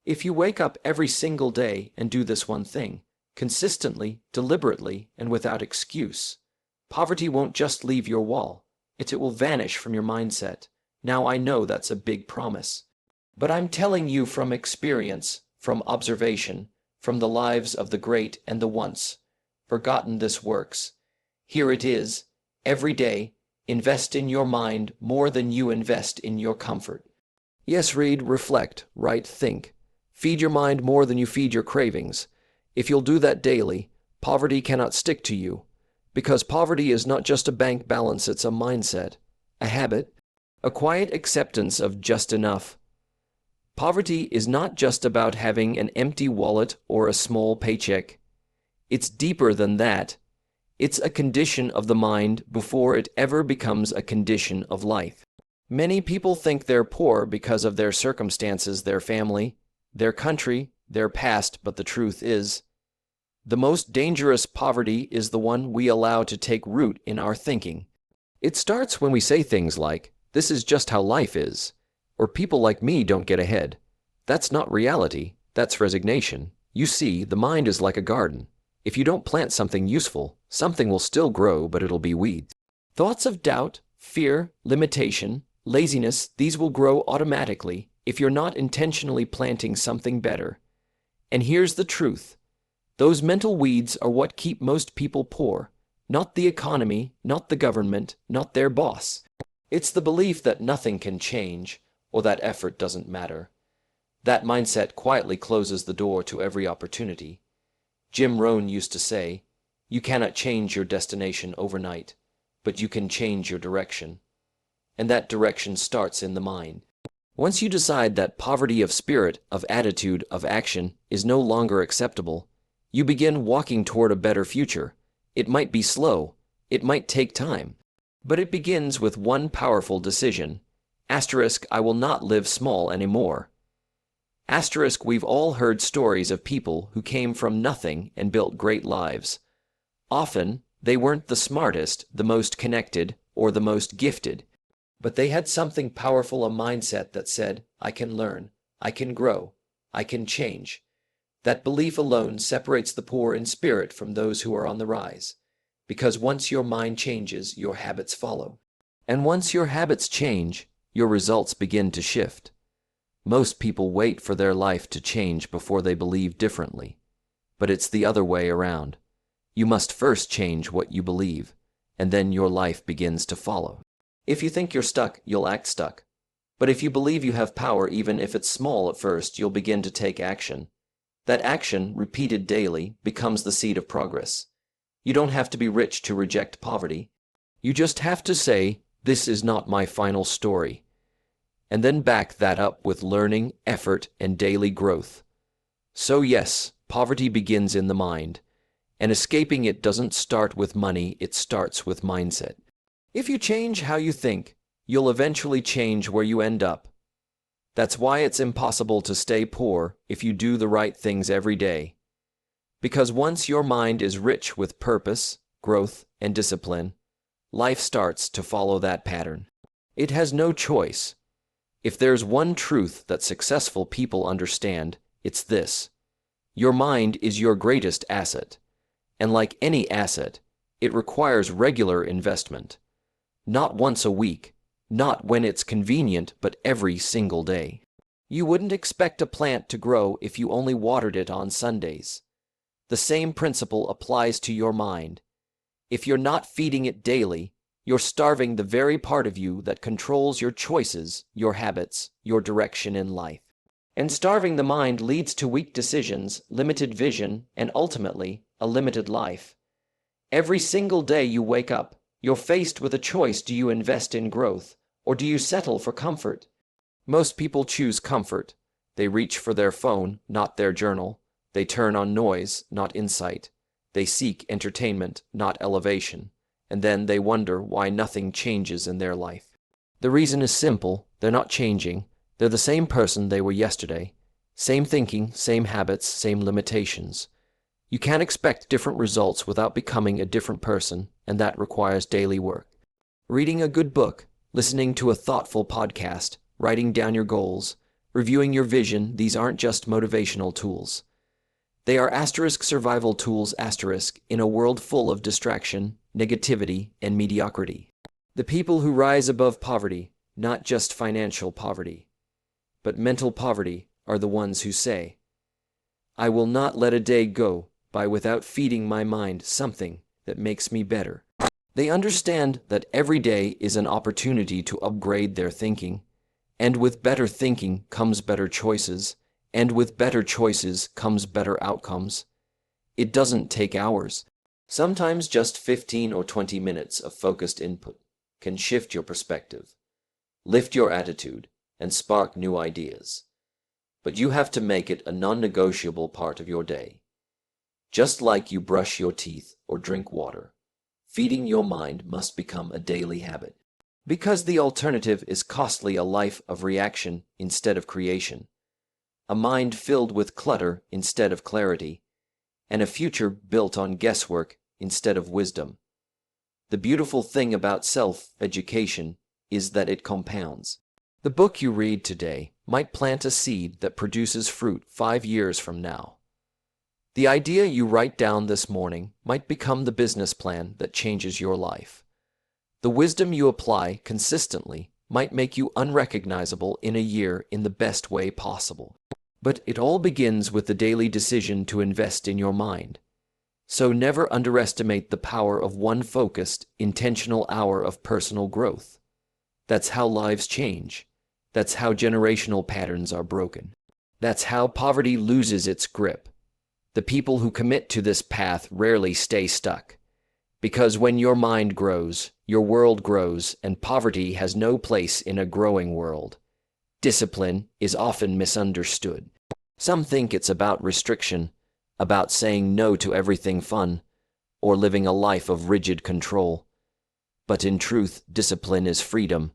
If you wake up every single day and do this one thing, consistently, deliberately, and without excuse, poverty won't just leave your wall, it will vanish from your mindset. Now I know that's a big promise, but I'm telling you from experience, from observation, from the lives of the great and the once forgotten this works. Here it is, every day, invest in your mind more than you invest in your comfort. Yes, read, reflect, write, think. Feed your mind more than you feed your cravings. If you'll do that daily, poverty cannot stick to you. Because poverty is not just a bank balance, it's a mindset, a habit, a quiet acceptance of just enough. Poverty is not just about having an empty wallet or a small paycheck. It's deeper than that. It's a condition of the mind before it ever becomes a condition of life. Many people think they're poor because of their circumstances, their family, their country, their past, but the truth is, the most dangerous poverty is the one we allow to take root in our thinking. It starts when we say things like, "This is just how life is," or "people like me don't get ahead." That's not reality, that's resignation. You see, the mind is like a garden. If you don't plant something useful, something will still grow, but it'll be weeds. Thoughts of doubt, fear, limitation, laziness, these will grow automatically if you're not intentionally planting something better. And here's the truth. Those mental weeds are what keep most people poor. Not the economy, not the government, not their boss. It's the belief that nothing can change, or that effort doesn't matter. That mindset quietly closes the door to every opportunity. Jim Rohn used to say, "You cannot change your destination overnight, but you can change your direction." And that direction starts in the mind. Once you decide that poverty of spirit, of attitude, of action is no longer acceptable, you begin walking toward a better future. It might be slow, it might take time, but it begins with one powerful decision. Asterisk, I will not live small anymore. Asterisk, we've all heard stories of people who came from nothing and built great lives. Often, they weren't the smartest, the most connected, or the most gifted, but they had something powerful, a mindset that said, I can learn, I can grow, I can change. That belief alone separates the poor in spirit from those who are on the rise. Because once your mind changes, your habits follow. And once your habits change, your results begin to shift. Most people wait for their life to change before they believe differently. But it's the other way around. You must first change what you believe, and then your life begins to follow. If you think you're stuck, you'll act stuck. But if you believe you have power, even if it's small at first, you'll begin to take action. That action, repeated daily, becomes the seed of progress. You don't have to be rich to reject poverty. You just have to say, "This is not my final story." And then back that up with learning, effort, and daily growth. So yes, poverty begins in the mind, and escaping it doesn't start with money, it starts with mindset. If you change how you think, you'll eventually change where you end up. That's why it's impossible to stay poor if you do the right things every day. Because once your mind is rich with purpose, growth, and discipline, life starts to follow that pattern. It has no choice. If there's one truth that successful people understand, it's this. Your mind is your greatest asset. And like any asset, it requires regular investment. Not once a week, not when it's convenient, but every single day. You wouldn't expect a plant to grow if you only watered it on Sundays. The same principle applies to your mind. If you're not feeding it daily, you're starving the very part of you that controls your choices, your habits, your direction in life. And starving the mind leads to weak decisions, limited vision, and ultimately, a limited life. Every single day you wake up, you're faced with a choice. Do you invest in growth, or do you settle for comfort? Most people choose comfort. They reach for their phone, not their journal. They turn on noise, not insight. They seek entertainment, not elevation. And then they wonder why nothing changes in their life. The reason is simple. They're not changing. They're the same person they were yesterday. Same thinking, same habits, same limitations. You can't expect different results without becoming a different person, and that requires daily work. Reading a good book, listening to a thoughtful podcast, writing down your goals, reviewing your vision, these aren't just motivational tools. They are asterisk survival tools asterisk in a world full of distraction, negativity, and mediocrity. The people who rise above poverty, not just financial poverty, but mental poverty, are the ones who say, "I will not let a day go by without feeding my mind something that makes me better." They understand that every day is an opportunity to upgrade their thinking, and with better thinking comes better choices, and with better choices comes better outcomes. It doesn't take hours. Sometimes just 15 or 20 minutes of focused input can shift your perspective, lift your attitude, and spark new ideas. But you have to make it a non-negotiable part of your day. Just like you brush your teeth or drink water, feeding your mind must become a daily habit. Because the alternative is costly: a life of reaction instead of creation, a mind filled with clutter instead of clarity, and a future built on guesswork instead of wisdom. The beautiful thing about self-education is that it compounds. The book you read today might plant a seed that produces fruit 5 years from now. The idea you write down this morning might become the business plan that changes your life. The wisdom you apply consistently might make you unrecognizable in a year in the best way possible. But it all begins with the daily decision to invest in your mind. So never underestimate the power of one focused, intentional hour of personal growth. That's how lives change. That's how generational patterns are broken. That's how poverty loses its grip. The people who commit to this path rarely stay stuck. Because when your mind grows, your world grows, and poverty has no place in a growing world. Discipline is often misunderstood. Some think it's about restriction, about saying no to everything fun, or living a life of rigid control. But in truth, discipline is freedom.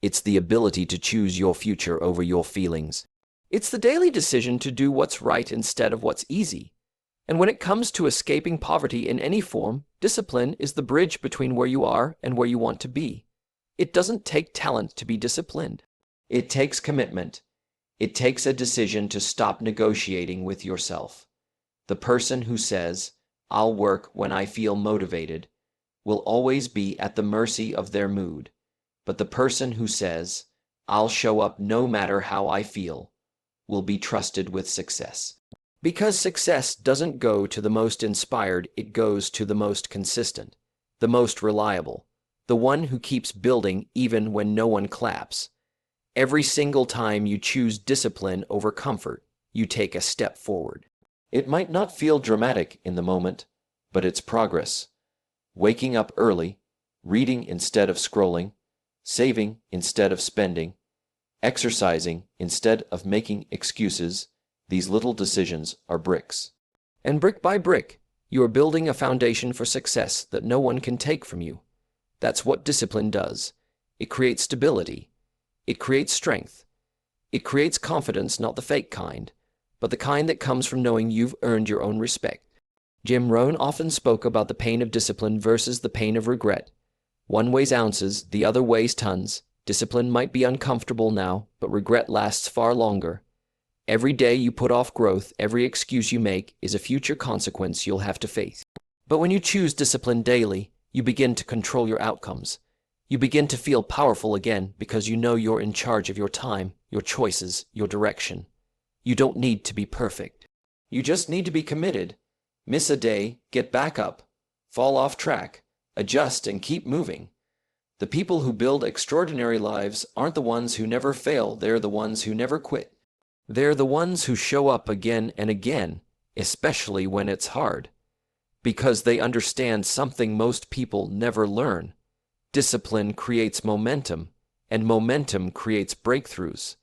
It's the ability to choose your future over your feelings. It's the daily decision to do what's right instead of what's easy. And when it comes to escaping poverty in any form, discipline is the bridge between where you are and where you want to be. It doesn't take talent to be disciplined. It takes commitment. It takes a decision to stop negotiating with yourself. The person who says, "I'll work when I feel motivated," will always be at the mercy of their mood. But the person who says, "I'll show up no matter how I feel," will be trusted with success. Because success doesn't go to the most inspired, it goes to the most consistent, the most reliable, the one who keeps building even when no one claps. Every single time you choose discipline over comfort, you take a step forward. It might not feel dramatic in the moment, but it's progress. Waking up early, reading instead of scrolling, saving instead of spending, exercising instead of making excuses, these little decisions are bricks. And brick by brick, you are building a foundation for success that no one can take from you. That's what discipline does. It creates stability. It creates strength. It creates confidence, not the fake kind, but the kind that comes from knowing you've earned your own respect. Jim Rohn often spoke about the pain of discipline versus the pain of regret. One weighs ounces, the other weighs tons. Discipline might be uncomfortable now, but regret lasts far longer. Every day you put off growth, every excuse you make, is a future consequence you'll have to face. But when you choose discipline daily, you begin to control your outcomes. You begin to feel powerful again because you know you're in charge of your time, your choices, your direction. You don't need to be perfect. You just need to be committed. Miss a day, get back up, fall off track, adjust, and keep moving. The people who build extraordinary lives aren't the ones who never fail, they're the ones who never quit. They're the ones who show up again and again, especially when it's hard, because they understand something most people never learn. Discipline creates momentum, and momentum creates breakthroughs.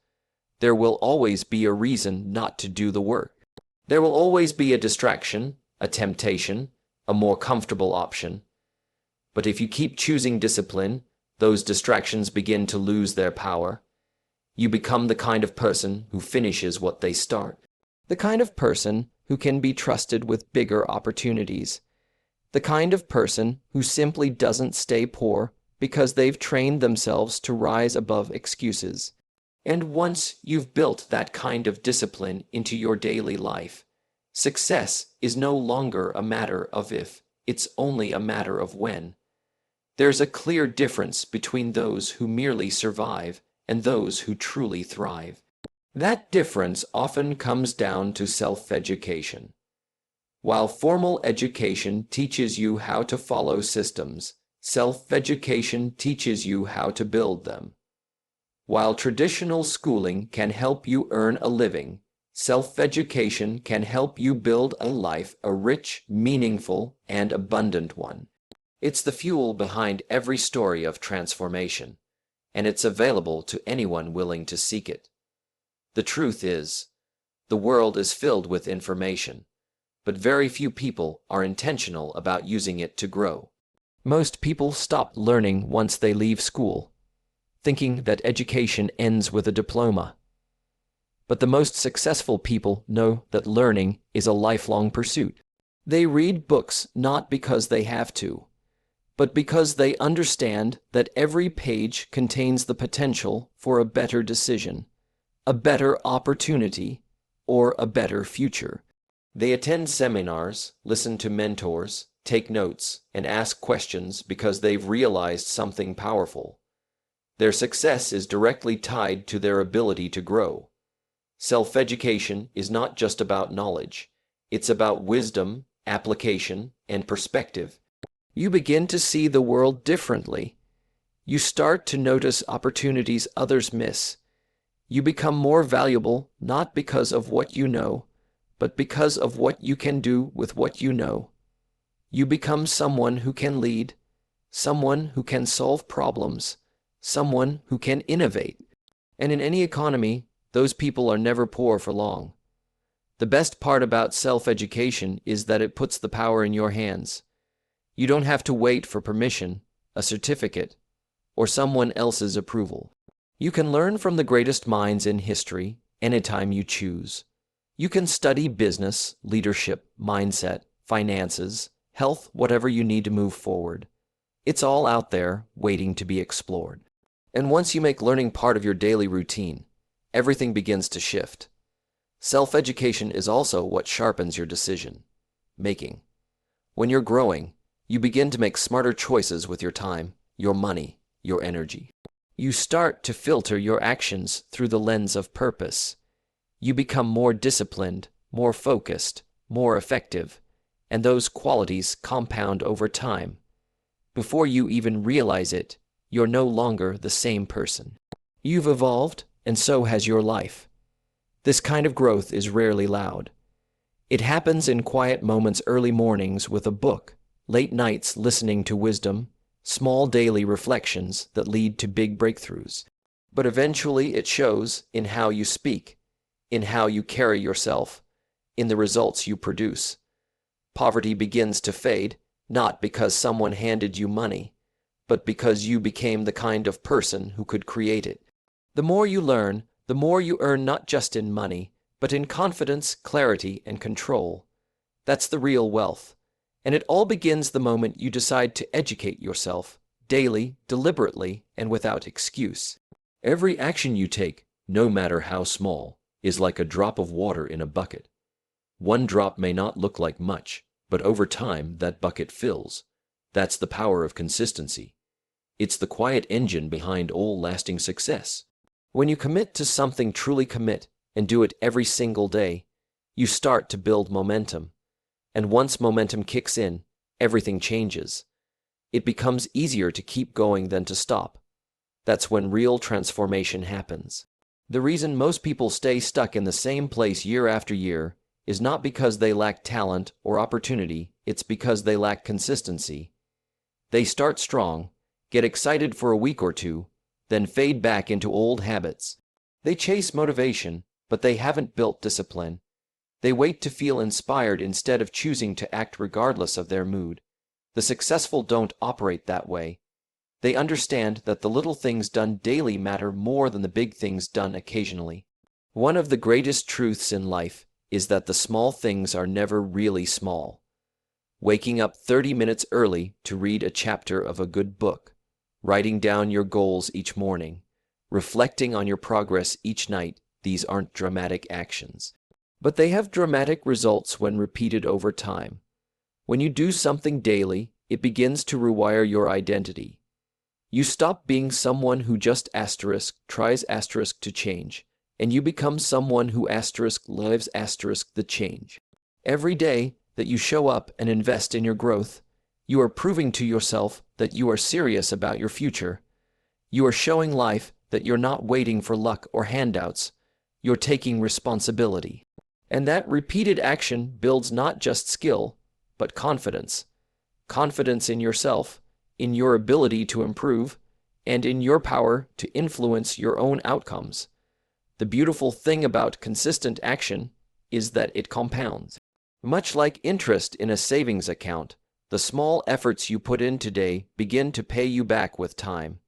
There will always be a reason not to do the work. There will always be a distraction, a temptation, a more comfortable option. But if you keep choosing discipline, those distractions begin to lose their power. You become the kind of person who finishes what they start. The kind of person who can be trusted with bigger opportunities. The kind of person who simply doesn't stay poor because they've trained themselves to rise above excuses. And once you've built that kind of discipline into your daily life, success is no longer a matter of if, it's only a matter of when. There's a clear difference between those who merely survive and those who truly thrive. That difference often comes down to self-education. While formal education teaches you how to follow systems, self-education teaches you how to build them. While traditional schooling can help you earn a living, self-education can help you build a life, a rich, meaningful, and abundant one. It's the fuel behind every story of transformation, and it's available to anyone willing to seek it. The truth is, the world is filled with information, but very few people are intentional about using it to grow. Most people stop learning once they leave school, thinking that education ends with a diploma. But the most successful people know that learning is a lifelong pursuit. They read books not because they have to, but because they understand that every page contains the potential for a better decision, a better opportunity, or a better future. They attend seminars, listen to mentors, take notes, and ask questions because they've realized something powerful. Their success is directly tied to their ability to grow. Self-education is not just about knowledge. It's about wisdom, application, and perspective. You begin to see the world differently. You start to notice opportunities others miss. You become more valuable not because of what you know, but because of what you can do with what you know. You become someone who can lead, someone who can solve problems, someone who can innovate. And in any economy, those people are never poor for long. The best part about self-education is that it puts the power in your hands. You don't have to wait for permission, a certificate, or someone else's approval. You can learn from the greatest minds in history anytime you choose. You can study business, leadership, mindset, finances, health, whatever you need to move forward. It's all out there, waiting to be explored. And once you make learning part of your daily routine, everything begins to shift. Self-education is also what sharpens your decision making. When you're growing, you begin to make smarter choices with your time, your money, your energy. You start to filter your actions through the lens of purpose. You become more disciplined, more focused, more effective, and those qualities compound over time. Before you even realize it, you're no longer the same person. You've evolved, and so has your life. This kind of growth is rarely loud. It happens in quiet moments, early mornings with a book, late nights listening to wisdom, small daily reflections that lead to big breakthroughs. But eventually it shows in how you speak, in how you carry yourself, in the results you produce. Poverty begins to fade, not because someone handed you money, but because you became the kind of person who could create it. The more you learn, the more you earn, not just in money, but in confidence, clarity, and control. That's the real wealth. And it all begins the moment you decide to educate yourself, daily, deliberately, and without excuse. Every action you take, no matter how small, is like a drop of water in a bucket. One drop may not look like much, but over time that bucket fills. That's the power of consistency. It's the quiet engine behind all lasting success. When you commit to something, truly commit, and do it every single day, you start to build momentum. And once momentum kicks in, everything changes. It becomes easier to keep going than to stop. That's when real transformation happens. The reason most people stay stuck in the same place year after year is not because they lack talent or opportunity, it's because they lack consistency. They start strong, get excited for a week or two, then fade back into old habits. They chase motivation, but they haven't built discipline. They wait to feel inspired instead of choosing to act regardless of their mood. The successful don't operate that way. They understand that the little things done daily matter more than the big things done occasionally. One of the greatest truths in life is that the small things are never really small. Waking up 30 minutes early to read a chapter of a good book, writing down your goals each morning, reflecting on your progress each night. These aren't dramatic actions, but they have dramatic results when repeated over time. When you do something daily, it begins to rewire your identity. You stop being someone who just tries to change, and you become someone who lives the change. Every day that you show up and invest in your growth, you are proving to yourself that you are serious about your future. You are showing life that you're not waiting for luck or handouts. You're taking responsibility. And that repeated action builds not just skill, but confidence. Confidence in yourself, in your ability to improve, and in your power to influence your own outcomes. The beautiful thing about consistent action is that it compounds. Much like interest in a savings account, the small efforts you put in today begin to pay you back with time.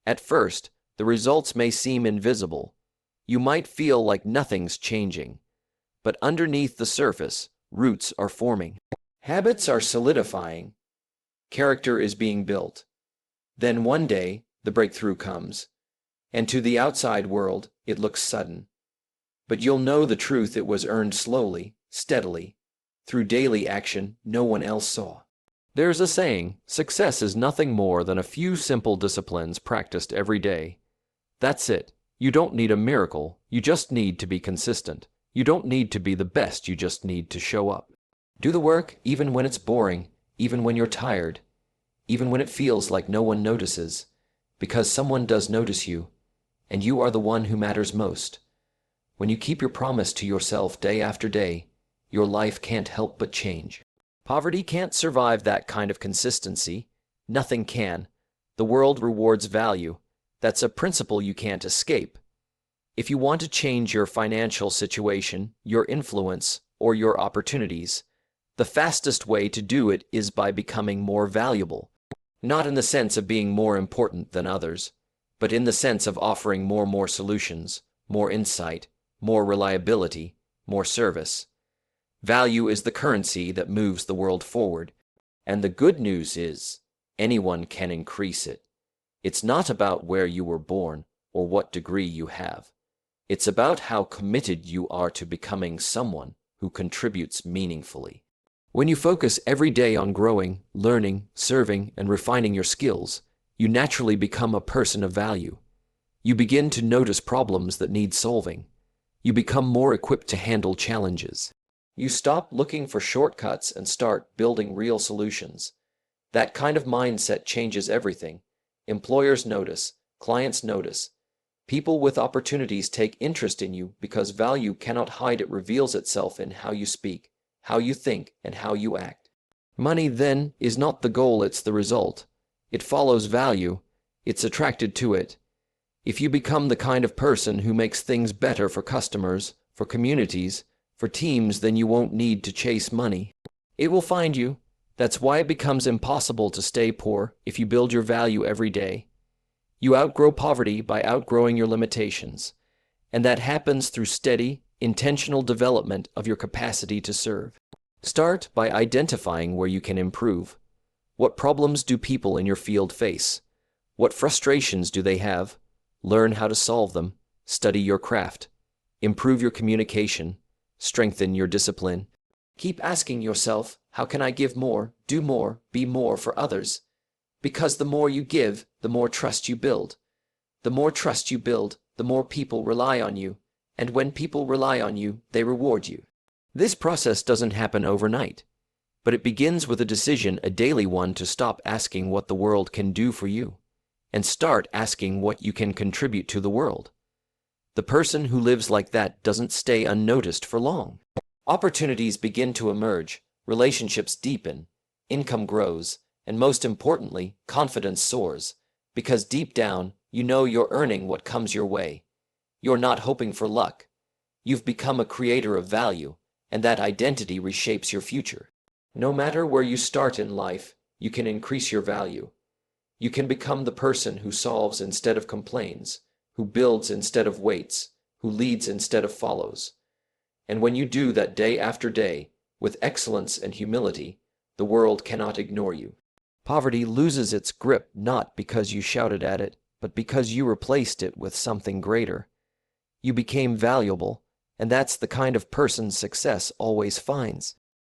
At first, the results may seem invisible. You might feel like nothing's changing. But underneath the surface, roots are forming. Habits are solidifying. Character is being built. Then one day, the breakthrough comes. And to the outside world, it looks sudden. But you'll know the truth. It was earned slowly, steadily, through daily action no one else saw. There's a saying, success is nothing more than a few simple disciplines practiced every day. That's it. You don't need a miracle. You just need to be consistent. You don't need to be the best. You just need to show up. Do the work even when it's boring, even when you're tired, even when it feels like no one notices, because someone does notice you, and you are the one who matters most. When you keep your promise to yourself day after day, your life can't help but change. Poverty can't survive that kind of consistency. Nothing can. The world rewards value. That's a principle you can't escape. If you want to change your financial situation, your influence, or your opportunities, the fastest way to do it is by becoming more valuable. Not in the sense of being more important than others, but in the sense of offering more solutions, more insight, more reliability, more service. Value is the currency that moves the world forward, and the good news is anyone can increase it. It's not about where you were born or what degree you have. It's about how committed you are to becoming someone who contributes meaningfully. When you focus every day on growing, learning, serving, and refining your skills, you naturally become a person of value. You begin to notice problems that need solving. You become more equipped to handle challenges. You stop looking for shortcuts and start building real solutions. That kind of mindset changes everything. Employers notice, clients notice. People with opportunities take interest in you because value cannot hide. It reveals itself in how you speak, how you think, and how you act. Money, then, is not the goal, it's the result. It follows value. It's attracted to it. If you become the kind of person who makes things better for customers, for communities, for teams, then you won't need to chase money. It will find you. That's why it becomes impossible to stay poor if you build your value every day. You outgrow poverty by outgrowing your limitations, and that happens through steady, intentional development of your capacity to serve. Start by identifying where you can improve. What problems do people in your field face? What frustrations do they have? Learn how to solve them. Study your craft. Improve your communication. Strengthen your discipline. Keep asking yourself, how can I give more, do more, be more for others? Because the more you give, the more trust you build. The more trust you build, the more people rely on you. And when people rely on you, they reward you. This process doesn't happen overnight, but it begins with a decision, a daily one, to stop asking what the world can do for you, and start asking what you can contribute to the world. The person who lives like that doesn't stay unnoticed for long. Opportunities begin to emerge, relationships deepen, income grows, and most importantly, confidence soars, because deep down, you know you're earning what comes your way. You're not hoping for luck. You've become a creator of value, and that identity reshapes your future. No matter where you start in life, you can increase your value. You can become the person who solves instead of complains, who builds instead of waits, who leads instead of follows. And when you do that day after day, with excellence and humility, the world cannot ignore you. Poverty loses its grip not because you shouted at it, but because you replaced it with something greater. You became valuable, and that's the kind of person success always finds.